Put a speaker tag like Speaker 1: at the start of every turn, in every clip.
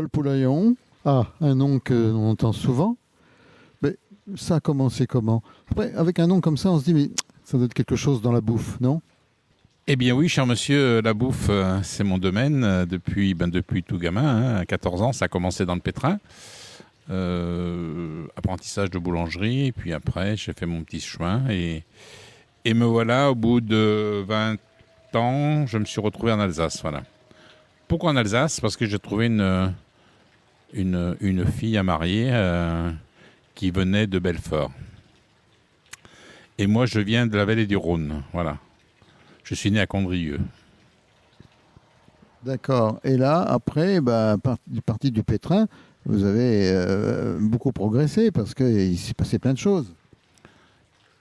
Speaker 1: Paul Poulaillon. Ah, un nom que l'on entend souvent. Mais ça a commencé comment? Après, avec un nom comme ça, on se dit, mais ça doit être quelque chose dans la bouffe, non?
Speaker 2: Eh bien oui, cher monsieur, la bouffe, c'est mon domaine depuis tout gamin. Hein. À 14 ans, ça a commencé dans le pétrin. Apprentissage de boulangerie, puis après, j'ai fait mon petit chemin. Et me voilà, au bout de 20 ans, je me suis retrouvé en Alsace. Voilà. Pourquoi en Alsace? Parce que j'ai trouvé une fille à marier qui venait de Belfort. Et moi, je viens de la vallée du Rhône. Voilà. Je suis né à Condrieu.
Speaker 1: D'accord. Et là, après, parti du pétrin, vous avez beaucoup progressé parce qu'il s'est passé plein de choses.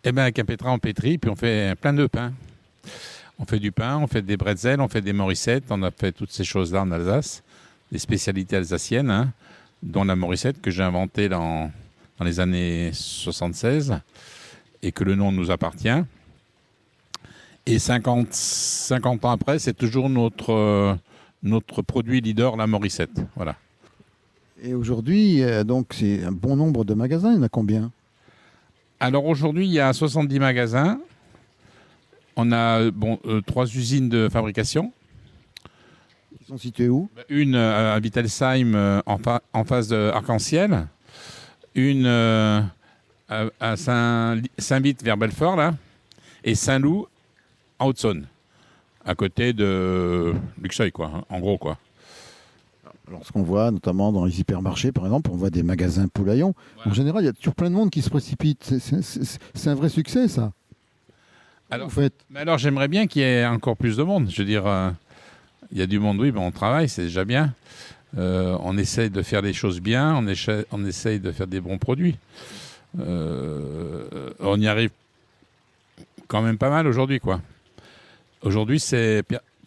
Speaker 2: Eh bien, avec un pétrin, on pétrit, puis on fait plein de pain. On fait du pain, on fait des bretzels, on fait des morissettes. On a fait toutes ces choses-là en Alsace, des spécialités alsaciennes, hein, dont la morissette que j'ai inventée dans les années 76 et que le nom nous appartient. Et 50 ans après, c'est toujours notre produit leader, la morissette. Voilà.
Speaker 1: Et aujourd'hui, donc, c'est un bon nombre de magasins. Il y en a combien?
Speaker 2: Alors aujourd'hui, il y a 70 magasins. On a 3 usines de fabrication.
Speaker 1: Ils sont situés où?
Speaker 2: Une à Wittelsheim, en face de Arc-en-Ciel. Une à Saint-Vith, vers Belfort, là. Et Saint-Loup, en Haute-Saône. À côté de Luxeuil, quoi. Hein, en gros, quoi.
Speaker 1: Alors, ce qu'on voit, notamment dans les hypermarchés, par exemple, on voit des magasins Poulaillon. Voilà. En général, il y a toujours plein de monde qui se précipite. C'est un vrai succès, ça.
Speaker 2: Alors, j'aimerais bien qu'il y ait encore plus de monde. Je veux dire, il y a du monde, oui, mais on travaille, c'est déjà bien. On essaye de faire les choses bien, on essaye de faire des bons produits. On y arrive quand même pas mal aujourd'hui, quoi. Aujourd'hui,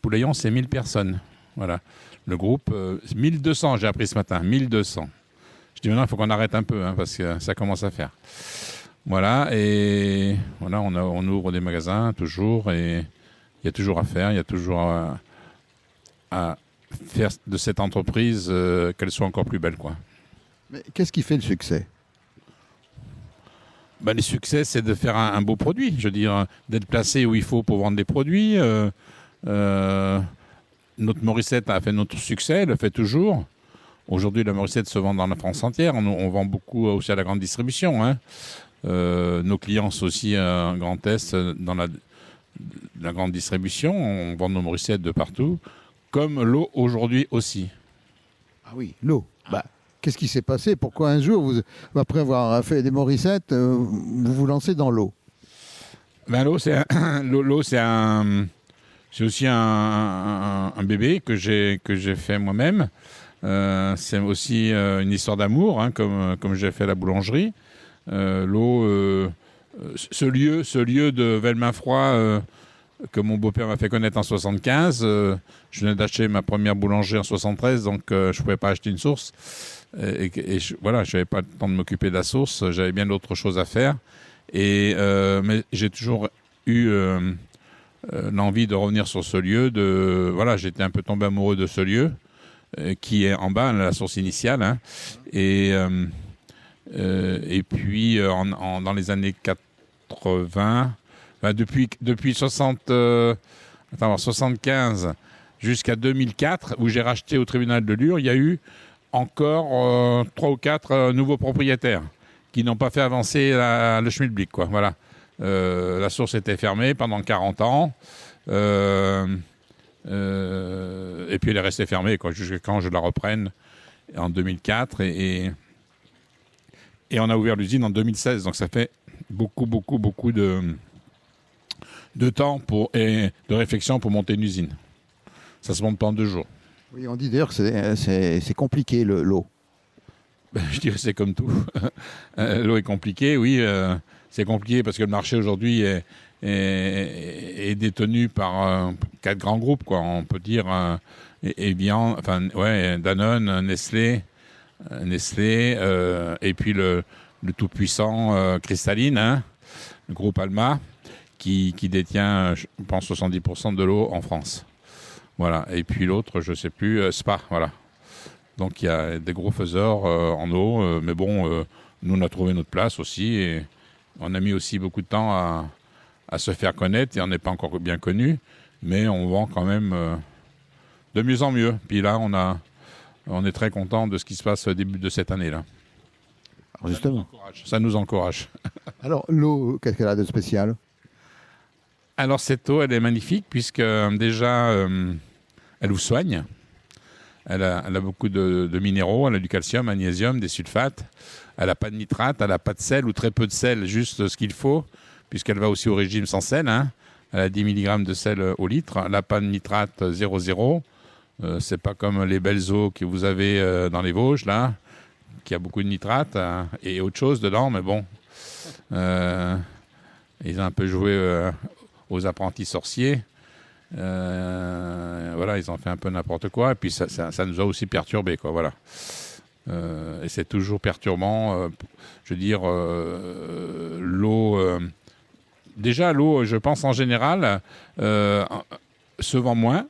Speaker 2: Poulaillon, c'est 1000 personnes. Voilà. Le groupe, 1200, j'ai appris ce matin, 1200. Je dis maintenant, il faut qu'on arrête un peu, hein, parce que ça commence à faire. Voilà, et voilà, on ouvre des magasins toujours, et il y a toujours à faire, il y a toujours à faire de cette entreprise qu'elle soit encore plus belle, quoi.
Speaker 1: Mais qu'est-ce qui fait le succès?
Speaker 2: Le succès, c'est de faire un beau produit. Je veux dire, d'être placé où il faut pour vendre des produits. Notre morissette a fait notre succès, elle le fait toujours. Aujourd'hui, la morissette se vend dans la France entière. On vend beaucoup aussi à la grande distribution. Hein. Nos clients sont aussi un grand test dans la grande distribution. On vend nos morissettes de partout. Comme l'eau aujourd'hui aussi.
Speaker 1: Ah oui, l'eau. Qu'est-ce qui s'est passé? Pourquoi un jour, après avoir fait des morissettes, vous vous lancez dans l'eau?
Speaker 2: L'eau, c'est aussi un bébé que j'ai fait moi-même. C'est aussi une histoire d'amour, hein, comme j'ai fait la boulangerie. L'eau, ce lieu de Velmin-Froid que mon beau-père m'a fait connaître en 75. Je venais d'acheter ma première boulangerie en 73, donc je ne pouvais pas acheter une source. Voilà, je n'avais pas le temps de m'occuper de la source. J'avais bien d'autres choses à faire. Mais j'ai toujours eu l'envie de revenir sur ce lieu. Voilà, j'étais un peu tombé amoureux de ce lieu qui est en bas, la source initiale. Hein, et puis, dans les années 80, depuis 75 jusqu'à 2004, où j'ai racheté au tribunal de Lure, il y a eu encore 3 ou 4 nouveaux propriétaires qui n'ont pas fait avancer le schmilblick, quoi. Voilà. La source était fermée pendant 40 ans. Et puis elle est restée fermée, quoi, jusqu'à quand je la reprenne en 2004. Et on a ouvert l'usine en 2016. Donc ça fait beaucoup de temps et de réflexion pour monter une usine. Ça se monte pas en 2 jours.
Speaker 1: Oui, on dit d'ailleurs que c'est compliqué, l'eau.
Speaker 2: Je dirais que c'est comme tout. L'eau est compliquée, oui. C'est compliqué parce que le marché aujourd'hui est détenu par 4 grands groupes, quoi. On peut dire Evian, Danone, Nestlé, et puis le tout-puissant Cristalline, hein, le groupe Alma, qui détient, je pense, 70% de l'eau en France. Voilà. Et puis l'autre, je ne sais plus, Spa, voilà. Donc il y a des gros faiseurs en eau, mais bon, nous on a trouvé notre place aussi et on a mis aussi beaucoup de temps à se faire connaître et on n'est pas encore bien connu, mais on vend quand même de mieux en mieux. Puis là, on est très content de ce qui se passe au début de cette année-là.
Speaker 1: Alors justement.
Speaker 2: Ça nous encourage.
Speaker 1: Alors l'eau, qu'est-ce qu'elle a de spécial?
Speaker 2: Alors cette eau, elle est magnifique puisque déjà, elle vous soigne. Elle a beaucoup de minéraux, elle a du calcium, magnésium, des sulfates. Elle n'a pas de nitrate, elle n'a pas de sel ou très peu de sel, juste ce qu'il faut, puisqu'elle va aussi au régime sans sel. Hein. Elle a 10 mg de sel au litre. Elle n'a pas de nitrate 0,0. C'est pas comme les belles eaux que vous avez dans les Vosges, là, qui a beaucoup de nitrate et autre chose dedans, mais bon. Ils ont un peu joué aux apprentis sorciers. Voilà, ils ont fait un peu n'importe quoi et puis ça nous a aussi perturbés, quoi, voilà. Et c'est toujours perturbant, je veux dire, l'eau. Déjà, l'eau, je pense en général, se vend moins.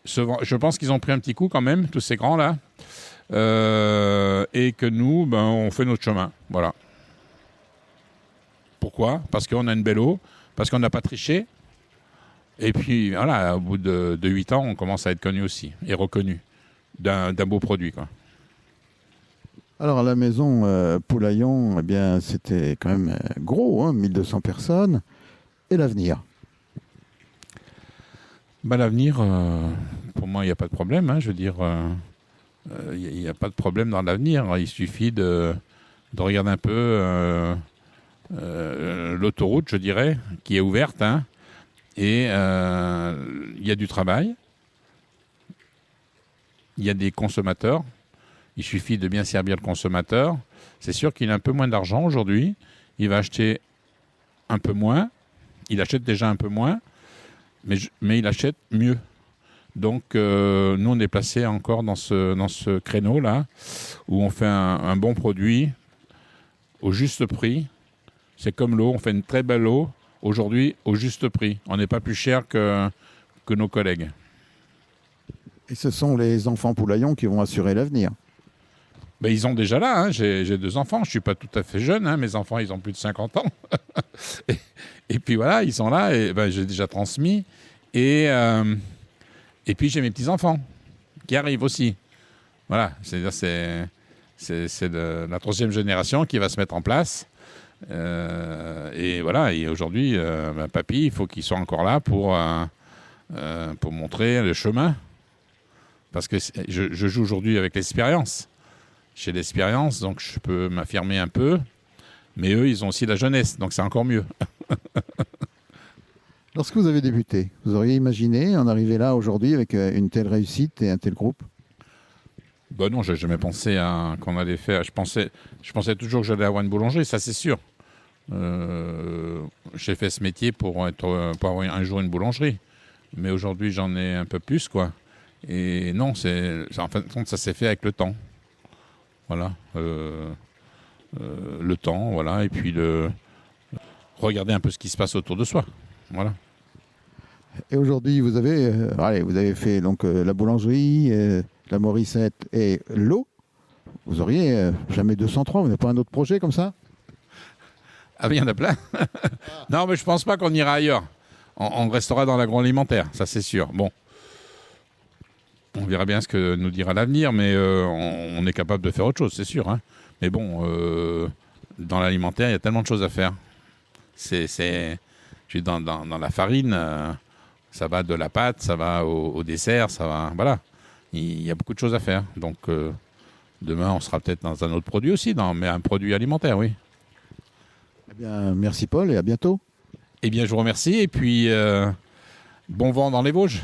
Speaker 2: Je pense qu'ils ont pris un petit coup quand même, tous ces grands-là, et que nous, on fait notre chemin, voilà. Pourquoi? Parce qu'on a une belle eau, parce qu'on n'a pas triché. Et puis, voilà, au bout de 8 ans, on commence à être connu aussi, et reconnu d'un beau produit, quoi.
Speaker 1: Alors, à la maison Poulaillon, eh bien, c'était quand même gros, hein, 1200 personnes. Et l'avenir?
Speaker 2: L'avenir, pour moi, il n'y a pas de problème. Hein, je veux dire, il n'y a pas de problème dans l'avenir. Il suffit de regarder un peu l'autoroute, je dirais, qui est ouverte, hein. Et il y a du travail, il y a des consommateurs, il suffit de bien servir le consommateur. C'est sûr qu'il a un peu moins d'argent aujourd'hui, il va acheter un peu moins, il achète déjà un peu moins, mais il achète mieux. Donc nous on est placé encore dans ce créneau-là, où on fait un bon produit au juste prix. C'est comme l'eau, on fait une très belle eau, aujourd'hui, au juste prix. On n'est pas plus cher que nos collègues.
Speaker 1: Et ce sont les enfants Poulaillon qui vont assurer l'avenir?
Speaker 2: Ils ont déjà là. Hein. J'ai 2 enfants. Je ne suis pas tout à fait jeune. Hein. Mes enfants, ils ont plus de 50 ans. et puis voilà, ils sont là. Et j'ai déjà transmis. Et puis j'ai mes petits-enfants qui arrivent aussi. Voilà. C'est-à-dire c'est la 3e génération qui va se mettre en place. Et voilà, et aujourd'hui, papy, il faut qu'il soit encore là pour montrer le chemin. Parce que je joue aujourd'hui avec l'expérience. J'ai l'expérience, donc je peux m'affirmer un peu. Mais eux, ils ont aussi la jeunesse, donc c'est encore mieux.
Speaker 1: Lorsque vous avez débuté, vous auriez imaginé en arriver là aujourd'hui avec une telle réussite et un tel groupe?
Speaker 2: Non, j'ai jamais pensé qu'on allait faire. Je pensais toujours que j'allais avoir une boulangerie, ça c'est sûr. J'ai fait ce métier pour avoir un jour une boulangerie, mais aujourd'hui j'en ai un peu plus, quoi. Et non, en fin de compte, ça s'est fait avec le temps. Voilà, le temps, voilà, et puis regarder un peu ce qui se passe autour de soi, voilà.
Speaker 1: Et aujourd'hui, vous avez fait donc la boulangerie, la Morissette et l'eau. Vous auriez jamais 203, vous n'avez pas un autre projet comme ça?
Speaker 2: Ah oui, il y en a plein. Non, mais je pense pas qu'on ira ailleurs. On restera dans l'agroalimentaire, ça c'est sûr. Bon, on verra bien ce que nous dira l'avenir, mais on est capable de faire autre chose, c'est sûr. Hein. Mais bon, dans l'alimentaire, il y a tellement de choses à faire. Dans la farine, ça va de la pâte, ça va au dessert, ça va. Voilà, il y a beaucoup de choses à faire. Donc demain, on sera peut-être dans un autre produit aussi, mais un produit alimentaire, oui.
Speaker 1: Eh bien, merci Paul et à bientôt.
Speaker 2: Eh bien, je vous remercie et puis bon vent dans les Vosges.